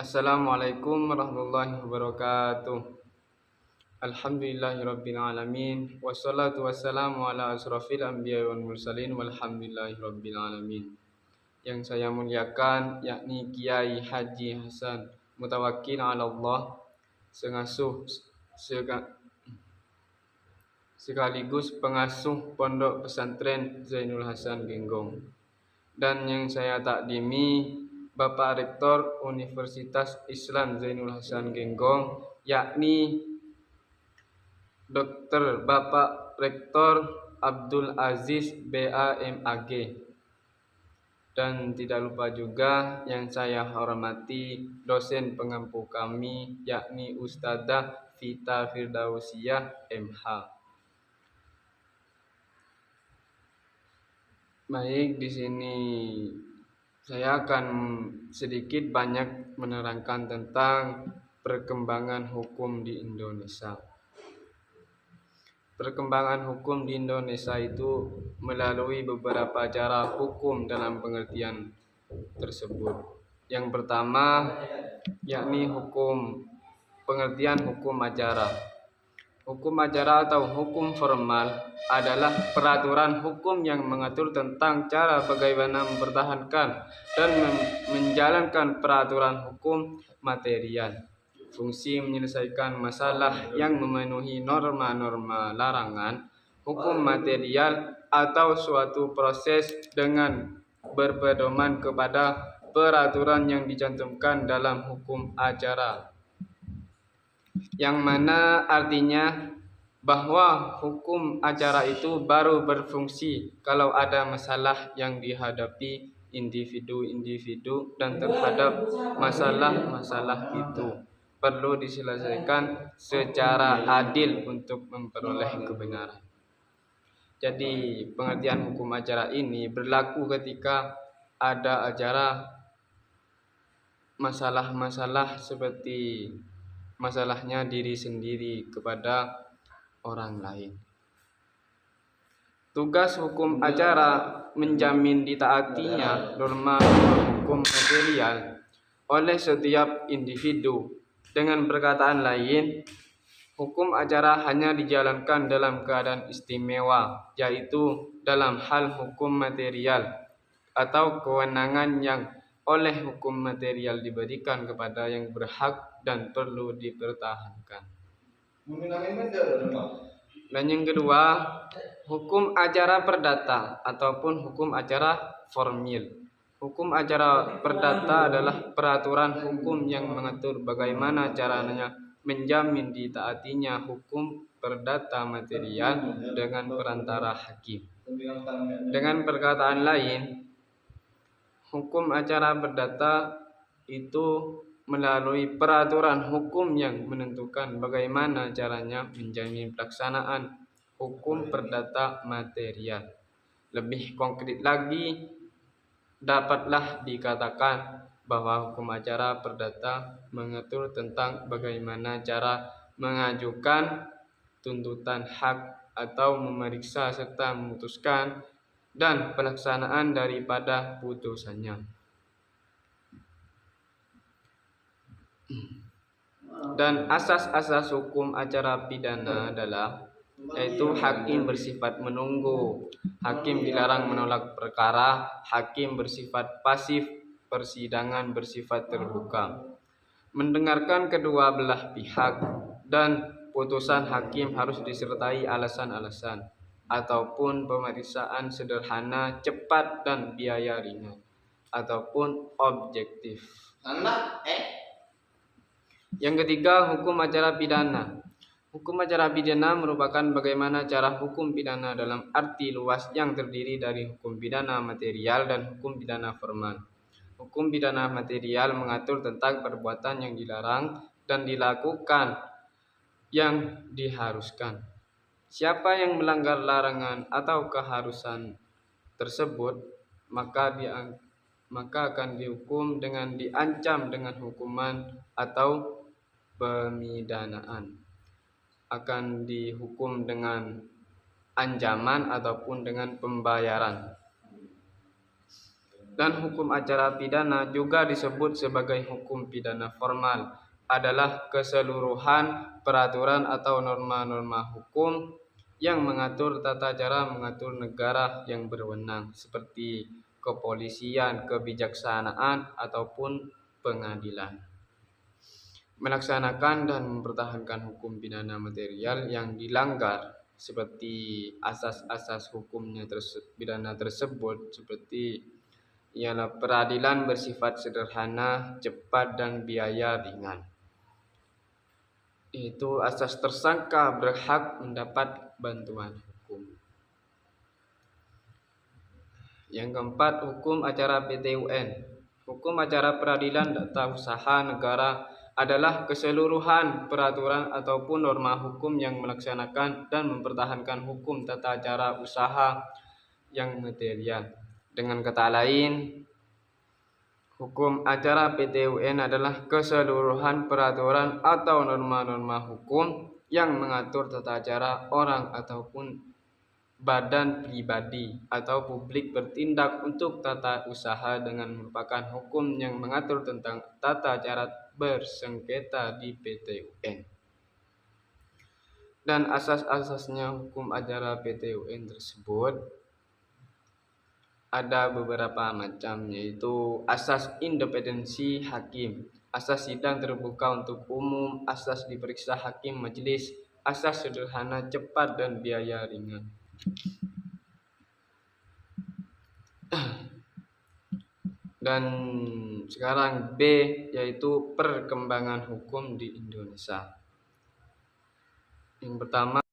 Assalamualaikum warahmatullahi wabarakatuh. Alhamdulillahirabbil alamin wassalatu wassalamu ala asrofil anbiya'i wal mursalin walhamdulillahirabbil alamin. Yang saya muliakan yakni Kiai Haji Hasan Mutawakkil ala Allah, sengasuh sekaligus pengasuh Pondok Pesantren Zainul Hasan Genggong, dan yang saya takdimi Bapak Rektor Universitas Islam Zainul Hasan Genggong, yakni Dr. Bapak Rektor Abdul Aziz BAMAG. Dan tidak lupa juga yang saya hormati dosen pengampu kami, yakni Ustadzah Vita Firdausiyah MH. Baik, di sini saya akan sedikit banyak menerangkan tentang perkembangan hukum di Indonesia. Perkembangan hukum di Indonesia itu melalui beberapa cara hukum dalam pengertian tersebut. Yang pertama yakni pengertian hukum acara. Hukum acara atau hukum formal adalah peraturan hukum yang mengatur tentang cara bagaimana mempertahankan dan menjalankan peraturan hukum material. Fungsi menyelesaikan masalah yang memenuhi norma-norma larangan hukum material atau suatu proses dengan berpedoman kepada peraturan yang dicantumkan dalam hukum acara, yang mana artinya bahwa hukum acara itu baru berfungsi kalau ada masalah yang dihadapi individu-individu dan terhadap masalah-masalah itu perlu diselesaikan secara adil untuk memperoleh kebenaran. Jadi pengertian hukum acara ini berlaku ketika ada acara masalah-masalah seperti masalahnya diri sendiri kepada orang lain. Tugas hukum acara menjamin ditaatinya norma hukum material oleh setiap individu. Dengan perkataan lain, hukum acara hanya dijalankan dalam keadaan istimewa, yaitu dalam hal hukum material atau kewenangan yang oleh hukum material diberikan kepada yang berhak dan perlu dipertahankan. Dan yang kedua, hukum acara perdata ataupun hukum acara formil. Hukum acara perdata adalah peraturan hukum yang mengatur bagaimana caranya menjamin ditaatinya hukum perdata material dengan perantara hakim. Dengan perkataan lain, hukum acara perdata itu melalui peraturan hukum yang menentukan bagaimana caranya menjamin pelaksanaan hukum perdata material. Lebih konkret lagi, dapatlah dikatakan bahwa hukum acara perdata mengatur tentang bagaimana cara mengajukan tuntutan hak atau memeriksa serta memutuskan dan pelaksanaan daripada putusannya. Dan asas-asas hukum acara pidana adalah yaitu hakim bersifat menunggu, hakim dilarang menolak perkara, hakim bersifat pasif, persidangan bersifat terbuka, mendengarkan kedua belah pihak, dan putusan hakim harus disertai alasan-alasan ataupun pemeriksaan sederhana, cepat dan biaya ringan ataupun objektif. Yang ketiga, hukum acara pidana. Hukum acara pidana merupakan bagaimana cara hukum pidana dalam arti luas yang terdiri dari hukum pidana material dan hukum pidana formal. Hukum pidana material mengatur tentang perbuatan yang dilarang dan dilakukan yang diharuskan. Siapa yang melanggar larangan atau keharusan tersebut maka akan dihukum dengan diancam dengan hukuman atau pemidanaan, akan dihukum dengan ancaman ataupun dengan pembayaran. Dan hukum acara pidana juga disebut sebagai hukum pidana formal, adalah keseluruhan peraturan atau norma-norma hukum yang mengatur tata cara mengatur negara yang berwenang seperti kepolisian, kebijaksanaan, ataupun pengadilan. Melaksanakan dan mempertahankan hukum pidana material yang dilanggar seperti asas-asas hukumnya pidana tersebut seperti ialah peradilan bersifat sederhana, cepat, dan biaya ringan. Itu asas tersangka berhak mendapat bantuan hukum. Yang keempat, hukum acara PT-UN. Hukum acara peradilan tata usaha negara adalah keseluruhan peraturan ataupun norma hukum yang melaksanakan dan mempertahankan hukum tata cara usaha yang material. Dengan kata lain, hukum acara PT-UN adalah keseluruhan peraturan atau norma-norma hukum yang mengatur tata cara orang ataupun badan pribadi atau publik bertindak untuk tata usaha dengan merupakan hukum yang mengatur tentang tata cara bersengketa di PT-UN. Dan asas-asasnya hukum acara PT-UN tersebut ada beberapa macam, yaitu asas independensi hakim, asas sidang terbuka untuk umum, asas diperiksa hakim majelis, asas sederhana, cepat, dan biaya ringan. Dan sekarang B, yaitu perkembangan hukum di Indonesia. Yang pertama,